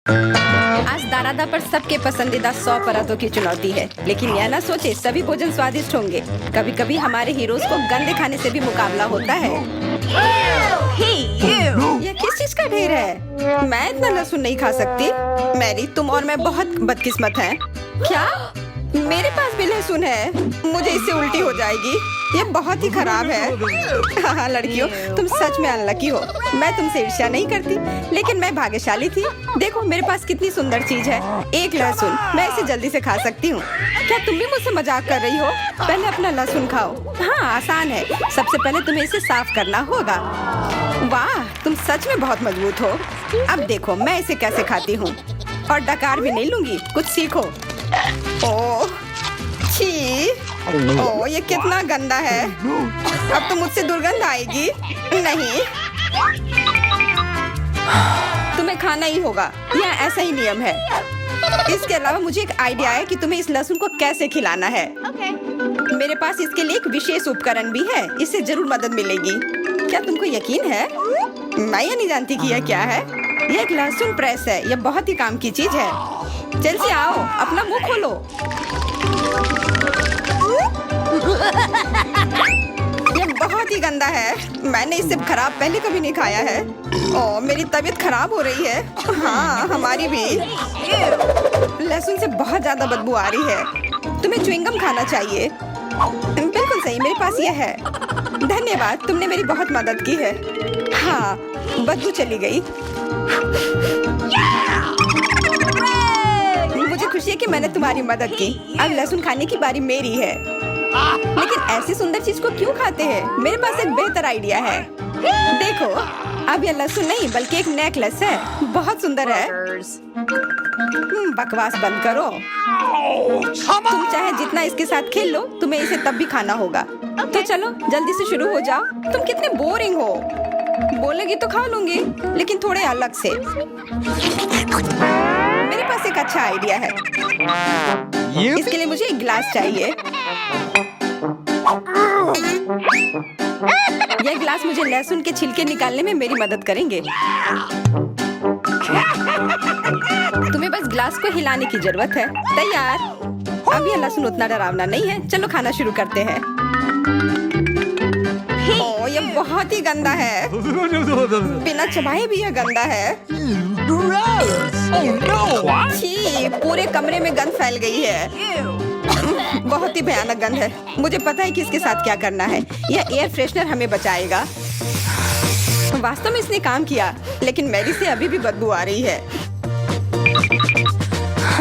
आज दारादा पर सबके पसंदीदा 100 पराठों की चुनौती है, लेकिन यह ना सोचे सभी भोजन स्वादिष्ट होंगे। कभी कभी हमारे हीरोज को गंदे खाने से भी मुकाबला होता है। यह किस चीज का ढेर है? मैं इतना लहसुन नहीं खा सकती। मैरी, तुम और मैं बहुत बदकिस्मत हैं। क्या मेरे पास भी लहसुन है? मुझे इससे उल्टी हो जाएगी। ये बहुत ही खराब है। हाँ लड़कियों, तुम सच में अनलकी हो। मैं तुमसे ईर्ष्या नहीं करती, लेकिन मैं भाग्यशाली थी। देखो मेरे पास कितनी सुंदर चीज है, एक लहसुन। मैं इसे जल्दी से खा सकती हूँ। क्या तुम भी मुझसे मजाक कर रही हो? पहले अपना लहसुन खाओ। हाँ आसान है, सबसे पहले तुम्हें इसे साफ करना होगा। वाह, तुम सच में बहुत मजबूत हो। अब देखो मैं इसे कैसे खाती हूँ, और डकार भी नहीं लूंगी। कुछ सीखो। ओह छी, ओह ये कितना गंदा है। अब तो मुझसे दुर्गंध आएगी। नहीं, तुम्हें खाना ही होगा, यह ऐसा ही नियम है। इसके अलावा मुझे एक आइडिया है कि तुम्हें इस लहसुन को कैसे खिलाना है। मेरे पास इसके लिए एक विशेष उपकरण भी है, इससे जरूर मदद मिलेगी। क्या तुमको यकीन है? मैं ये नहीं जानती कि यह क्या है। यह एक लहसुन प्रेस है, यह बहुत ही काम की चीज है। चेल्सी आओ, अपना मुंह खोलो। ये बहुत ही गंदा है। मैंने इससे खराब पहले कभी नहीं खाया है। ओह मेरी तबीयत खराब हो रही है। हाँ हमारी भी। लहसुन से बहुत ज्यादा बदबू आ रही है। तुम्हें च्युइंगम खाना चाहिए। बिल्कुल सही, मेरे पास यह है। धन्यवाद, तुमने मेरी बहुत मदद की है। हाँ बदबू चली गई। मुझे खुशी है कि मैंने तुम्हारी मदद की। अब लहसुन खाने की बारी मेरी है। लेकिन ऐसी सुंदर चीज को क्यों खाते हैं? मेरे पास एक बेहतर आइडिया है। देखो, अब यह लहसुन नहीं बल्कि एक नेकलेस है। बहुत सुंदर है। बकवास बंद करो। तुम चाहे जितना इसके साथ खेल लो, तुम्हें इसे तब भी खाना होगा। तो चलो जल्दी से शुरू हो जाओ। तुम कितने बोरिंग हो। बोलेगी तो खा लूंगी, लेकिन थोड़े अलग से। मेरे पास एक अच्छा आइडिया है। इसके लिए मुझे एक गिलास चाहिए। यह गिलास मुझे लहसुन के छिलके निकालने में मेरी मदद करेंगे। तुम्हें बस गिलास को हिलाने की जरूरत है। तैयार। अब यह लहसुन उतना डरावना नहीं है। चलो खाना शुरू करते हैं। ओह ये बहुत ही गंदा है। बिना चबाए भी यह गंदा है। छी, पूरे कमरे में गंध फैल गई है। बहुत ही भयानक गंध है। मुझे पता है कि इसके साथ क्या करना है। यह एयर फ्रेशनर हमें बचाएगा। वास्तव में इसने काम किया, लेकिन मैरी से अभी भी बदबू आ रही है।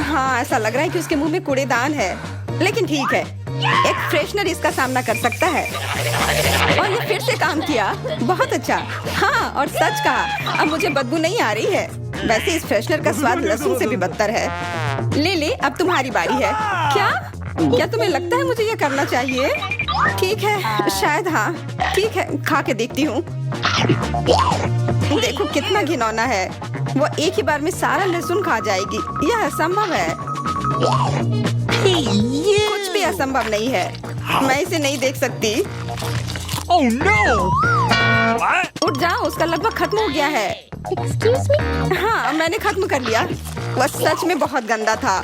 हाँ ऐसा लग रहा है कि उसके मुंह में कूड़ेदान है, लेकिन ठीक है, एक फ्रेशनर इसका सामना कर सकता है। और ये फिर से काम किया। बहुत अच्छा। हाँ और सच कहा, अब मुझे बदबू नहीं आ रही है। वैसे इस फ्रेशनर का स्वाद लहसुन से भी बदतर है। ले, अब तुम्हारी बारी है। क्या तुम्हें लगता है मुझे ये करना चाहिए? ठीक है, शायद हाँ। ठीक है, खा के देखती हूँ। देखो कितना घिनौना है। वो एक ही बार में सारा लहसुन खा जाएगी। यह असंभव है। कुछ भी असंभव नहीं है। मैं इसे नहीं देख सकती। Oh no! उठ जाओ, उसका लगभग खत्म हो गया है। Excuse me? हाँ मैंने खत्म कर लिया। वह सच में बहुत गंदा था।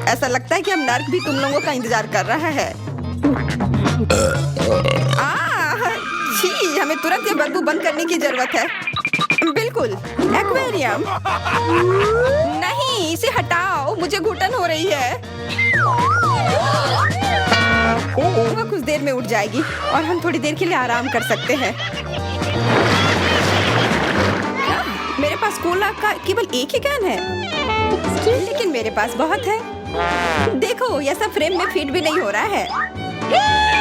ऐसा लगता है कि अब नर्क भी तुम लोगों का इंतजार कर रहा है। छी, हमें तुरंत ये बदबू बंद करने की जरूरत है। बिल्कुल, एक्वेरियम। नहीं, इसे हटाओ, मुझे घुटन हो रही है। वह कुछ देर में उठ जाएगी और हम थोड़ी देर के लिए आराम कर सकते हैं। मेरे पास कोला का केवल एक ही कैन है, लेकिन मेरे पास बहुत है। देखो यह सब फ्रेम में फिट भी नहीं हो रहा है।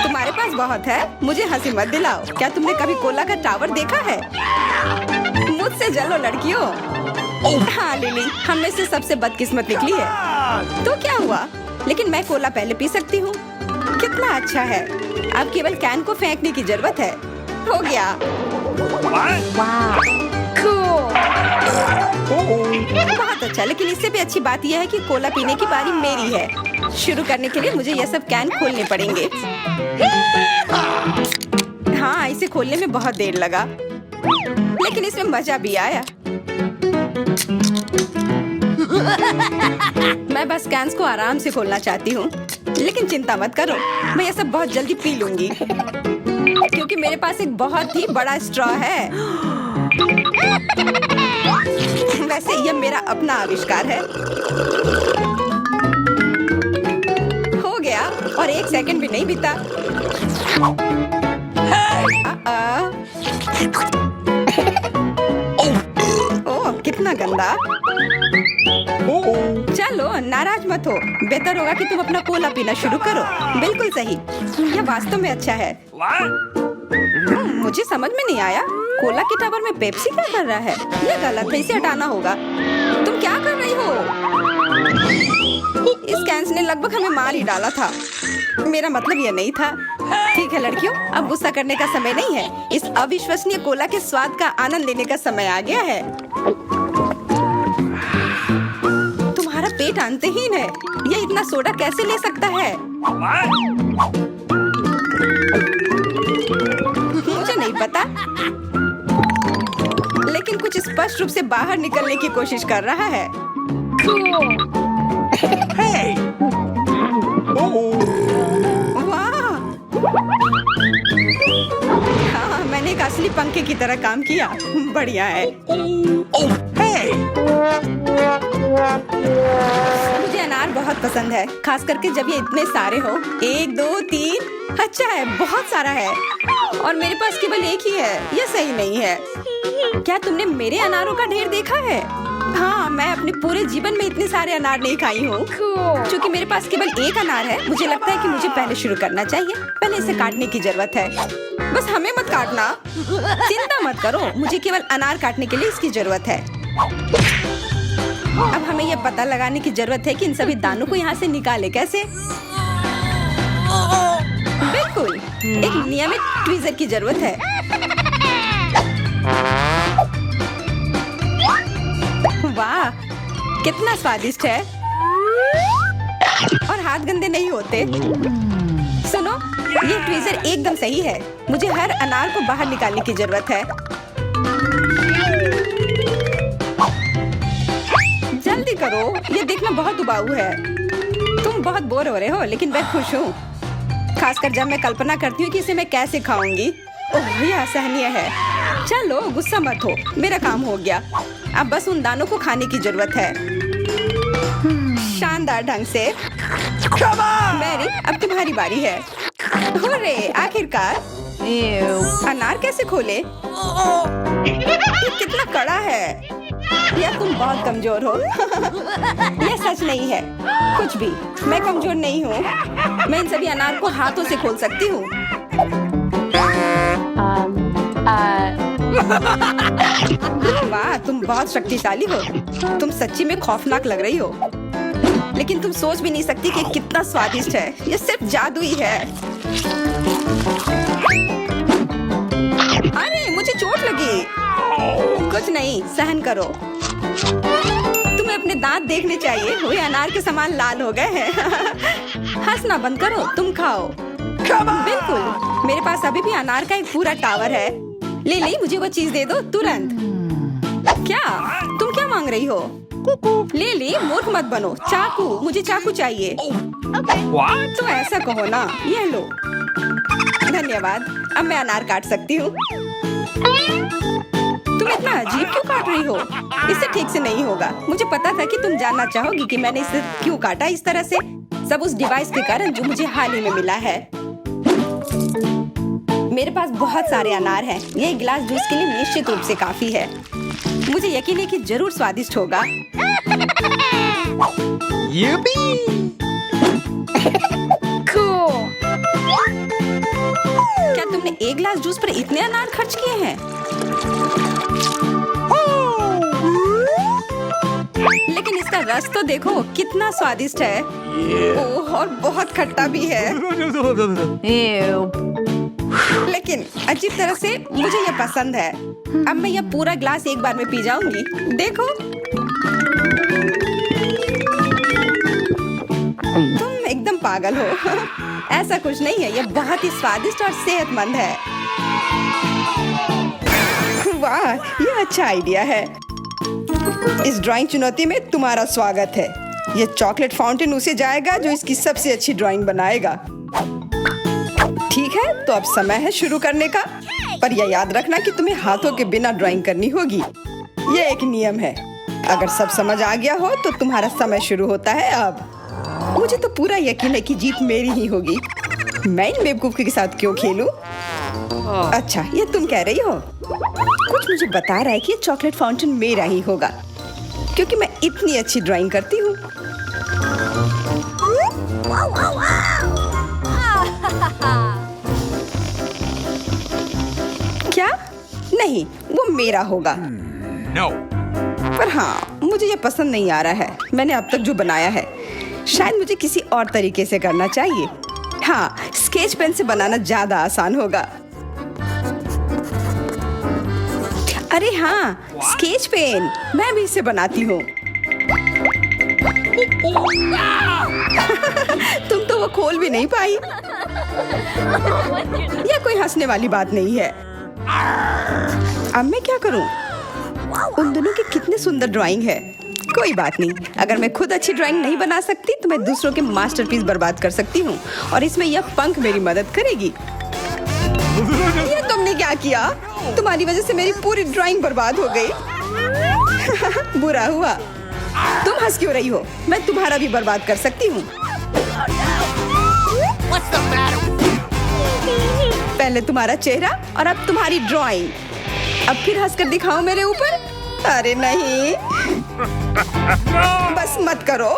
तुम्हारे पास बहुत है, मुझे हंसी मत दिलाओ। क्या तुमने कभी कोला का टावर देखा है? मुझसे जलो लड़कियों। हाँ लिली, हम में से सबसे बदकिस्मत निकली है। तो क्या हुआ? लेकिन मैं कोला पहले पी सकती हूँ। कितना अच्छा है। अब केवल कैन को फेंकने की जरूरत है। हो गया। बहुत अच्छा, लेकिन इससे भी अच्छी बात यह है कि कोला पीने की बारी मेरी है। शुरू करने के लिए मुझे यह सब कैन खोलने पड़ेंगे। हाँ इसे खोलने में बहुत देर लगा, लेकिन इसमें मजा भी आया। मैं बस कैंस को आराम से खोलना चाहती हूँ, लेकिन चिंता मत करो, मैं ये सब बहुत जल्दी पी लूंगी क्योंकि मेरे पास एक बहुत ही बड़ा स्ट्रॉ है। वैसे यह मेरा अपना आविष्कार है। हो गया और 1 सेकंड भी नहीं बीता। ओह, कितना गंदा। चलो नाराज मत हो, बेहतर होगा कि तुम अपना कोला पीना शुरू करो। बिल्कुल सही, यह वास्तव में अच्छा है। मुझे समझ में नहीं आया, कोला के टावर में पेप्सी क्या कर रहा है? यह गलत है, इसे हटाना होगा। तुम क्या कर रही हो? इस कैंस ने लगभग हमें मार ही डाला था। मेरा मतलब यह नहीं था। ठीक है लड़कियों, अब गुस्सा करने का समय नहीं है। इस अविश्वसनीय कोला के स्वाद का आनंद लेने का समय आ गया है। तुम्हारा पेट अंतहीन है, यह इतना सोडा कैसे ले सकता है? मुझे नहीं पता, लेकिन कुछ स्पष्ट रूप से बाहर निकलने की कोशिश कर रहा है। Hey! वाह! हाँ, मैंने एक असली पंखे की तरह काम किया। बढ़िया है। Oh, hey! मुझे अनार बहुत पसंद है, खास करके जब ये इतने सारे हो। 1 2 3, अच्छा है, बहुत सारा है और मेरे पास केवल एक ही है। यह सही नहीं है। क्या तुमने मेरे अनारों का ढेर देखा है? हाँ, मैं अपने पूरे जीवन में इतने सारे अनार नहीं खाई हूँ। क्योंकि मेरे पास केवल एक अनार है, मुझे लगता है कि मुझे पहले शुरू करना चाहिए। पहले इसे काटने की जरूरत है। बस हमें मत काटना। चिंता मत करो, मुझे केवल अनार काटने के लिए इसकी जरूरत है। अब हमें यह पता लगाने की जरूरत है कि इन सभी दानों को यहाँ से निकाले कैसे। बिल्कुल, एक नियमित ट्वीजर की जरूरत है। वाह, कितना स्वादिष्ट है और हाथ गंदे नहीं होते। सुनो, ये ट्वीजर एकदम सही है। मुझे हर अनार को बाहर निकालने की जरूरत है। जल्दी करो, ये देखना बहुत उबाऊ है। तुम बहुत बोर हो रहे हो, लेकिन मैं खुश हूँ, खासकर जब मैं कल्पना करती हूँ कि इसे मैं कैसे खाऊंगी। ओह, यह असहनीय है। चलो गुस्सा मत हो, मेरा काम हो गया। अब बस उन दानों को खाने की जरूरत है, शानदार ढंग से। मैरी, अब तुम्हारी बारी है। हुर्रे, आखिरकार। अनार कैसे खोले? ये कितना कड़ा है। या तुम बहुत कमजोर हो। यह सच नहीं है, कुछ भी। मैं कमजोर नहीं हूँ, मैं इन सभी अनार को हाथों से खोल सकती हूँ। वाह, तुम बहुत शक्तिशाली हो। तुम सच्ची में खौफनाक लग रही हो, लेकिन तुम सोच भी नहीं सकती कि कितना स्वादिष्ट है। यह सिर्फ जादू ही है। अरे, मुझे चोट लगी। कुछ नहीं, सहन करो। तुम्हें अपने दांत देखने चाहिए, वे अनार के समान लाल हो गए हैं। हंसना बंद करो, तुम खाओ। बिल्कुल, मेरे पास अभी भी अनार का एक पूरा टावर है। ले, मुझे वो चीज दे दो तुरंत। क्या तुम क्या मांग रही हो? ले, मूर्ख मत बनो। चाकू, मुझे चाकू चाहिए। What? तो ऐसा कहो ना, यह लो। धन्यवाद, अब मैं अनार काट सकती हूँ। तुम इतना अजीब क्यों काट रही हो? इससे ठीक से नहीं होगा। मुझे पता था कि तुम जानना चाहोगी कि मैंने इसे क्यों काटा इस तरह से। सब उस डिवाइस के कारण जो मुझे हाल ही में मिला है। मेरे पास बहुत सारे अनार हैं। ये एक गिलास जूस के लिए निश्चित रूप से काफी है। मुझे यकीन है कि जरूर स्वादिष्ट होगा। Yippee! क्या तुमने एक गिलास जूस पर इतने अनार खर्च किए हैं? लेकिन इसका रस तो देखो, कितना स्वादिष्ट है। ओह, और बहुत खट्टा भी है। लेकिन अजीब तरह से मुझे ये पसंद है। अब मैं यह पूरा ग्लास एक बार में पी जाऊंगी। देखो, तुम एकदम पागल हो। ऐसा कुछ नहीं है, यह बहुत ही स्वादिष्ट और सेहतमंद है। वाह, यह अच्छा आइडिया है। इस ड्राइंग चुनौती में तुम्हारा स्वागत है। ये चॉकलेट फाउंटेन उसे जाएगा जो इसकी सबसे अच्छी ड्राइंग बनाएगा। ठीक है, तो अब समय है शुरू करने का। पर यह याद रखना कि तुम्हें हाथों के बिना ड्राइंग करनी होगी। यह एक नियम है। अगर सब समझ आ गया हो तो तुम्हारा समय शुरू होता है अब। मुझे तो पूरा यकीन है कि जीत मेरी ही होगी। मैं इन बेवकूफ के साथ क्यों खेलूं? अच्छा, ये तुम कह रही हो? कुछ मुझे बता रहा है कि ये चॉकलेट फाउंटेन मेरा ही होगा, क्योंकि मैं इतनी अच्छी ड्राइंग करती हूँ। क्या? नहीं, वो मेरा होगा। No. पर हाँ, मुझे ये पसंद नहीं आ रहा है। मैंने अब तक जो बनाया है, शायद मुझे किसी और तरीके से करना चाहिए। हाँ, स्केच पेन से बनाना ज्यादा आसान होगा। अरे हाँ, स्केच पेन, मैं भी इसे बनाती हूँ। तुम तो वो खोल भी नहीं पाई। यह कोई हंसने वाली बात नहीं है। अब मैं क्या करूं? उन दोनों की कितनी सुंदर ड्राइंग है। कोई बात नहीं, अगर मैं खुद अच्छी ड्राइंग नहीं बना सकती तो मैं दूसरों के मास्टरपीस बर्बाद कर सकती हूँ, और इसमें यह पंख मेरी मदद करेगी। ये तुमने क्या किया? तुम्हारी वजह से मेरी पूरी ड्राइंग बर्बाद हो गई। बुरा हुआ। तुम हंस क्यों रही हो? मैं तुम्हारा भी बर्बाद कर सकती हूँ। पहले तुम्हारा चेहरा और अब तुम्हारी ड्राइंग। अब फिर हंसकर दिखाओ मेरे ऊपर। अरे नहीं, बस मत करो।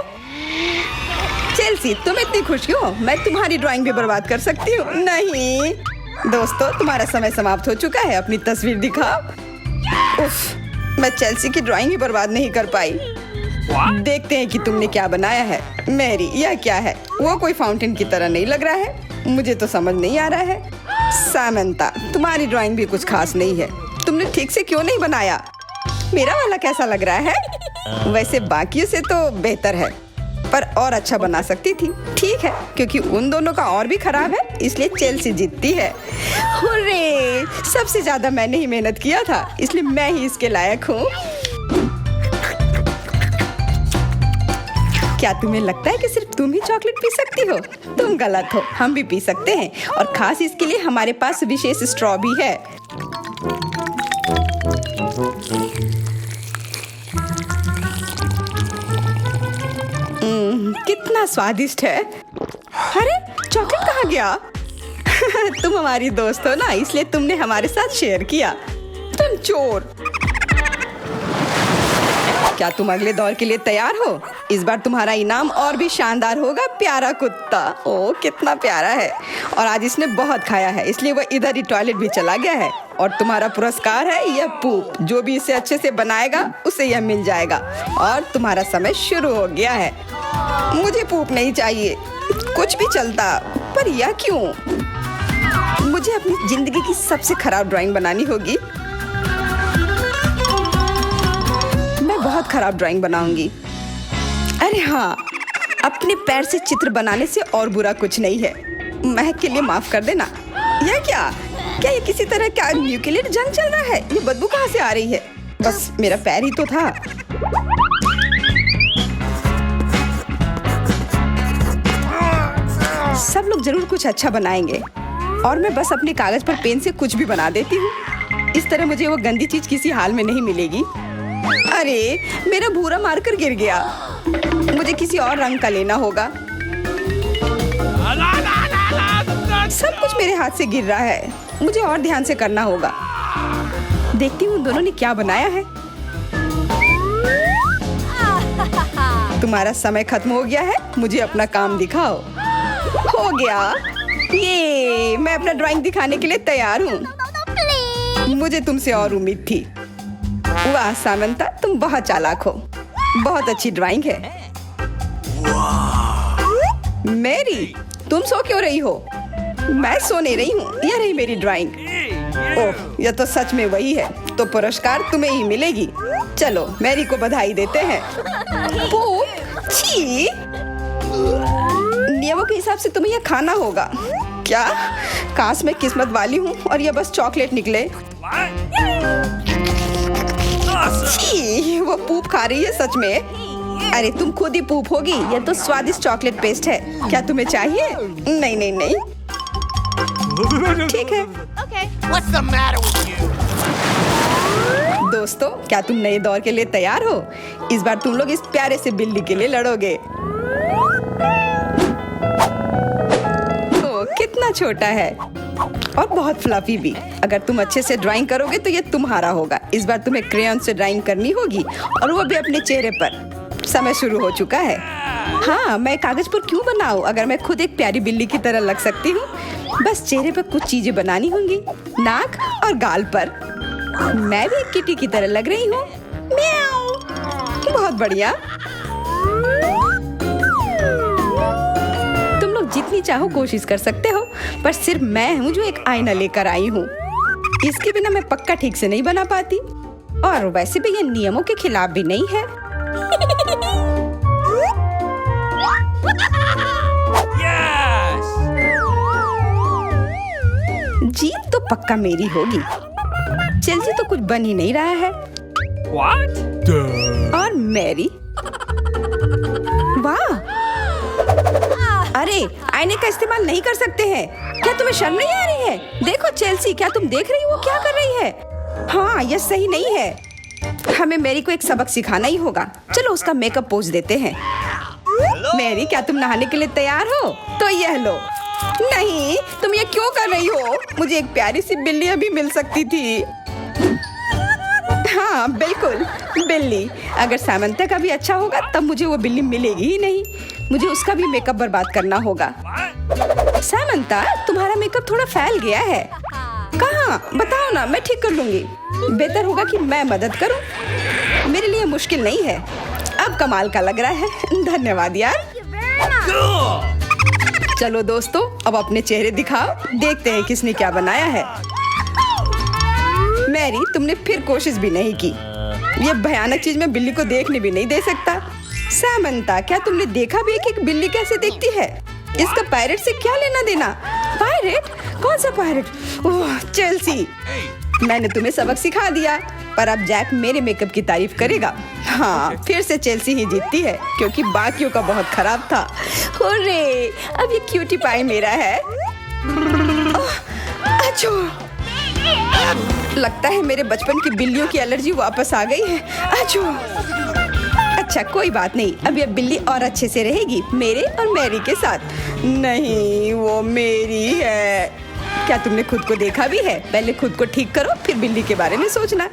चेल्सी, तुम इतनी खुश क्यों? मैं तुम्हारी ड्राइंग भी बर्बाद कर सकती हूँ। नहीं दोस्तों, तुम्हारा समय समाप्त हो चुका है। अपनी तस्वीर दिखाओ। उफ, मैं चेल्सी की ड्राइंग ही बर्बाद नहीं कर पाई। देखते हैं कि तुमने क्या बनाया है। मैरी, यह क्या है? वो कोई फाउंटेन की तरह नहीं लग रहा है। मुझे तो समझ नहीं आ रहा है। सामंता, तुम्हारी ड्राइंग भी कुछ खास नहीं है। तुमने ठीक से क्यों नहीं बनाया? मेरा वाला कैसा लग रहा है? वैसे बाकियों से तो बेहतर है, पर और अच्छा बना सकती थी। ठीक है, क्योंकि उन दोनों का और भी खराब है, इसलिए चेल्सी जीतती है। हुर्रे! सबसे ज्यादा मैंने ही मेहनत किया था, इसलिए मैं ही इसके लायक हूँ। क्या तुम्हें लगता है कि सिर्फ तुम ही चॉकलेट पी सकती हो? तुम गलत हो, हम भी पी सकते हैं, और खास इसके लिए हमारे पास विशेष स्ट्रॉ भी है। कितना स्वादिष्ट है। अरे, चॉकलेट कहाँ गया? तुम हमारी दोस्त हो ना, इसलिए तुमने हमारे साथ शेयर किया। तुम चोर। क्या तुम अगले दौर के लिए तैयार हो? इस बार तुम्हारा इनाम और भी शानदार होगा, प्यारा कुत्ता। ओह, कितना प्यारा है। और आज इसने बहुत खाया है, इसलिए वो इधर ही टॉयलेट भी चला गया है। और तुम्हारा पुरस्कार है यह पूप। जो भी इसे अच्छे से बनाएगा उसे यह मिल जाएगा। और तुम्हारा समय शुरू हो गया है। मुझे पूप नहीं चाहिए, कुछ भी चलता, पर यह क्यों? मुझे अपनी जिंदगी की सबसे खराब ड्राइंग बनानी होगी। मैं बहुत खराब ड्राइंग बनाऊंगी। अरे हाँ, अपने पैर से चित्र बनाने से और बुरा कुछ नहीं है। महक के लिए माफ कर देना। यह क्या ये किसी तरह का न्यूक्लियर जंग चल रहा है? ये बदबू कहाँ से आ रही है? बस मेरा पैर ही तो था। सब लोग जरूर कुछ अच्छा बनाएंगे, और मैं बस अपने कागज पर पेन से कुछ भी बना देती हूँ। इस तरह मुझे वो गंदी चीज किसी हाल में नहीं मिलेगी। अरे, मेरा भूरा मार्कर गिर गया। मुझे किसी और रंग का लेना होगा। सब कुछ मेरे हाथ से गिर रहा है। मुझे और ध्यान से करना होगा। देखती हूँ उन दोनों ने क्या बनाया है। तुम्हारा समय खत्म हो गया है, मुझे अपना काम दिखाओ। हो गया। ये मैं अपना ड्राइंग दिखाने के लिए तैयार हूँ। मुझे तुमसे और उम्मीद थी। वाह सामंता, तुम बहुत चालाक हो। बहुत अच्छी ड्राइंग है। मैरी, तुम सो क्यों रही हो? मैं सो नहीं रही हूँ, यह रही मेरी ड्राइंग। ओह, यह तो सच में वही है। तो पुरस्कार तुम्हें ही मिलेगी। चलो, मैरी को बधाई देते हैं। छी! नियमों के हिसाब से तुम्हें यह खाना होगा। क्या? काश मैं किस्मत वाली हूँ और यह बस चॉकलेट निकले। छी! वो पूप खा रही है सच में। अरे तुम खुद ही पूप होगी, ये तो स्वादिष्ट चॉकलेट पेस्ट है। क्या तुम्हें चाहिए? नहीं नहीं नहीं, ठीक है। What's the matter with you? दोस्तों, क्या तुम नए दौर के लिए तैयार हो? इस बार तुम लोग इस प्यारे से बिल्ली के लिए लड़ोगे। ओह, कितना छोटा है और बहुत फ्लफी भी। अगर तुम अच्छे से ड्राइंग करोगे तो ये तुम्हारा होगा। इस बार तुम्हें क्रेयॉन से ड्राइंग करनी होगी और वो भी अपने चेहरे पर। समय शुरू हो चुका है। हाँ, मैं कागज पर क्यों बनाऊं अगर मैं खुद एक प्यारी बिल्ली की तरह लग सकती हूँ। बस चेहरे पर कुछ चीजें बनानी होंगी, नाक और गाल पर। मैं भी एक किटी की तरह लग रही हूँ। म्याऊ। बहुत बढ़िया। तुम लोग जितनी चाहो कोशिश कर सकते हो, पर सिर्फ मैं हूँ जो एक आईना लेकर आई हूँ। इसके बिना मैं पक्का ठीक से नहीं बना पाती, और वैसे भी ये नियमों के खिलाफ भी नहीं है। Yes! जीत तो पक्का मेरी होगी। चेल्सी तो कुछ बन ही नहीं रहा है। What? और मैरी, वाह! अरे, आईने का इस्तेमाल नहीं कर सकते हैं। क्या तुम्हें शर्म नहीं आ रही है? देखो चेल्सी, क्या तुम देख रही हो वो क्या कर रही है? हाँ, यह सही नहीं है। हमें मैरी को एक सबक सिखाना ही होगा। चलो उसका मेकअप पोज देते हैं। मैरी, क्या तुम नहाने के लिए तैयार हो? तो यह लो। नहीं, तुम ये क्यों कर रही हो? मुझे एक प्यारी सी बिल्ली अभी मिल सकती थी। हाँ बिल्कुल, बिल्ली। अगर सामंता का भी अच्छा होगा तब मुझे वो बिल्ली मिलेगी ही नहीं। मुझे उसका भी मेकअप बर्बाद करना होगा। सामंता, तुम्हारा मेकअप थोड़ा फैल गया है। कहाँ? बताओ ना, मैं ठीक कर लूंगी। बेहतर होगा कि मैं मदद करूं। मेरे लिए मुश्किल नहीं है। अब कमाल का लग रहा है। धन्यवाद यार। चलो दोस्तों, अब अपने चेहरे दिखाओ। देखते हैं किसने क्या बनाया है। मैरी, तुमने फिर कोशिश भी नहीं की। ये भयानक चीज मैं बिल्ली को देखने भी नहीं दे सकता। सामंता, क्या तुमने देखा भी कि एक बिल्ली कैसे देखती है? इसका पायरेट से क्या लेना देना? पायरेट? कौन सा पायरेट? ओह, चेल्सी, मैंने तुम्हें सबक सिखा दिया, पर अब जैक मेरे मेकअप की तारीफ करेगा। हाँ, फिर से चेल्सी ही जीतती है क्योंकि बाकियों का बहुत खराब था। हुर्रे, अब ये क्यूटी पाई मेरा है। अच्छो, लगता है मेरे बचपन की बिल्लियों की एलर्जी वापस आ गई है। अच्छो। अच्छा, कोई बात नहीं, अब ये बिल्ली और अच्छे से रहेगी मेरे और मैरी के साथ। नहीं, वो मेरी है। क्या तुमने खुद को देखा भी है? पहले खुद को ठीक करो, फिर बिल्ली के बारे में सोचना।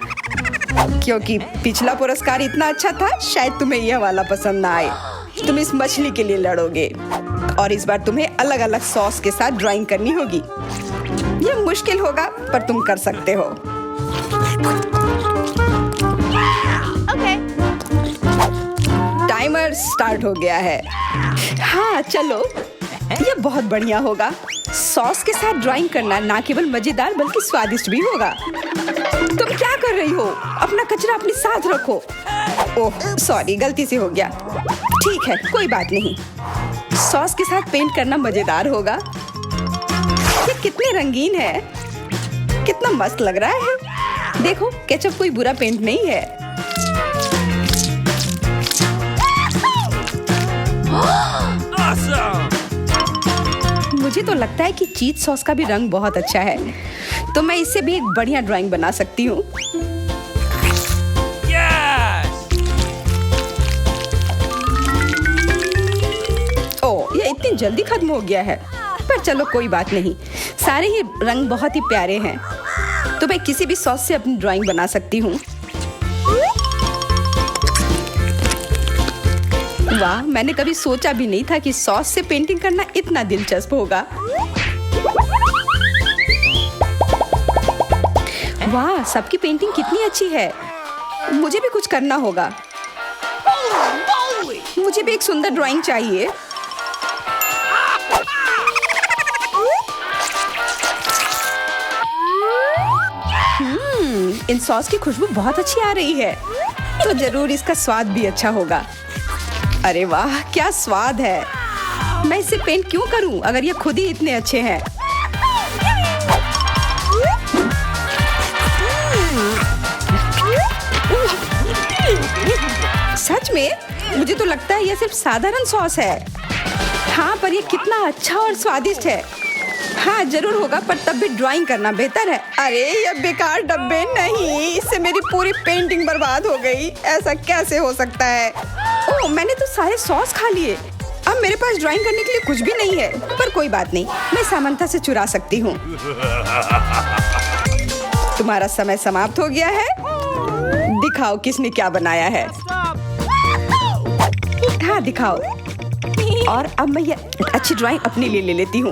क्योंकि पिछला पुरस्कार इतना अच्छा था, शायद तुम्हें यह वाला पसंद ना आए। तुम इस मछली के लिए लड़ोगे और इस बार तुम्हें अलग अलग सॉस के साथ ड्राइंग करनी होगी। यह मुश्किल होगा, पर तुम कर सकते हो। टाइमर स्टार्ट हो गया है। हाँ चलो, यह बहुत बढ़िया होगा। सॉस के साथ ड्राइंग करना ना केवल मजेदार बल्कि स्वादिष्ट भी होगा। तुम क्या कर रही हो? अपना कचरा अपने साथ रखो। ओह सॉरी, गलती से हो गया। ठीक है, कोई बात नहीं। सॉस के साथ पेंट करना मजेदार होगा। ये कितने रंगीन है, कितना मस्त लग रहा है। देखो, केचप कोई बुरा पेंट नहीं है। Awesome! मुझे तो लगता है कि चीज सॉस का भी रंग बहुत अच्छा है, तो मैं इससे भी एक बढ़िया ड्राइंग बना सकती हूँ। Yes! ओह, ये इतनी जल्दी खत्म हो गया है। पर चलो कोई बात नहीं, सारे ही रंग बहुत ही प्यारे हैं, तो मैं किसी भी सॉस से अपनी ड्राइंग बना सकती हूँ। वाह, मैंने कभी सोचा भी नहीं था कि सॉस से पेंटिंग करना इतना दिलचस्प होगा। वाह, सबकी पेंटिंग कितनी अच्छी है। मुझे भी कुछ करना होगा। मुझे भी एक सुंदर ड्राइंग चाहिए। इन सॉस की खुशबू बहुत अच्छी आ रही है, तो जरूर इसका स्वाद भी अच्छा होगा। अरे वाह, क्या स्वाद है। मैं इसे पेंट क्यों करूं अगर ये खुद ही इतने अच्छे हैं। सच में मुझे तो लगता है ये सिर्फ साधारण सॉस है। हाँ, पर ये कितना अच्छा और स्वादिष्ट है। हाँ, जरूर होगा, पर तब भी ड्राइंग करना बेहतर है। अरे ये बेकार डब्बे, नहीं, इससे मेरी पूरी पेंटिंग बर्बाद हो गई। ऐसा कैसे हो सकता है? ओह, मैंने तो सारे सॉस खा लिए। अब मेरे पास ड्राइंग करने के लिए कुछ भी नहीं है। पर कोई बात नहीं, मैं सामंथा से चुरा सकती हूँ। तुम्हारा समय समाप्त हो गया है। दिखाओ किसने क्या बनाया है। हाँ, दिखाओ। और अब मैं ये अच्छी ड्राइंग अपने लिए ले लेती हूँ।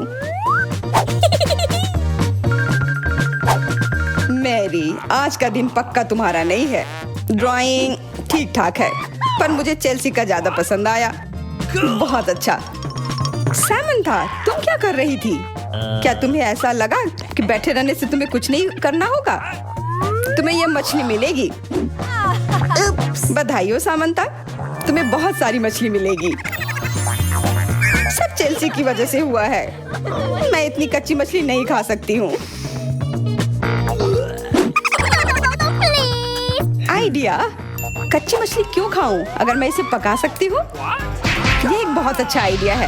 मैरी, आज का दिन पक्का तुम्हारा नहीं है। ड्राइंग ठीक ठाक है, पर मुझे चेल्सी का ज्यादा पसंद आया। बहुत अच्छा। सामंथा, तुम क्या कर रही थी? क्या तुम्हें ऐसा लगा कि बैठे रहने से तुम्हें कुछ नहीं करना होगा? तुम्हें यह मछली मिलेगी। बधाई हो सामंथा, तुम्हें बहुत सारी मछली मिलेगी। सब चेल्सी की वजह से हुआ है। मैं इतनी कच्ची मछली नहीं खा सकती हूँ। आइडिया, कच्ची मछली क्यों खाऊं अगर मैं इसे पका सकती हूँ? ये एक बहुत अच्छा आइडिया है।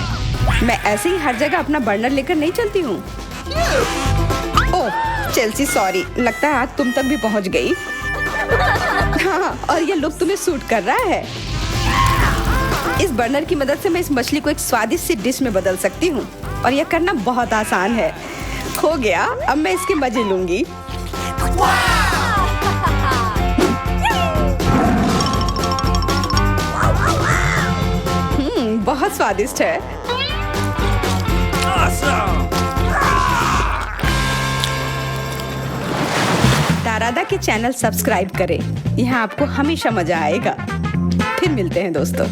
मैं ऐसे ही हर जगह अपना बर्नर लेकर नहीं चलती हूँ। ओह चेल्सी, सॉरी, लगता है आग तुम तक भी पहुँच गई। हाँ, और ये लुक तुम्हें सूट कर रहा है। इस बर्नर की मदद से मैं इस मछली को एक स्वादिष्ट सी डिश में बदल सकती हूँ, और यह करना बहुत आसान है। हो गया, अब मैं इसके मजे लूंगी। बहुत स्वादिष्ट है। Awesome! तारादा के चैनल सब्सक्राइब करें। यहाँ आपको हमेशा मजा आएगा। फिर मिलते हैं दोस्तों।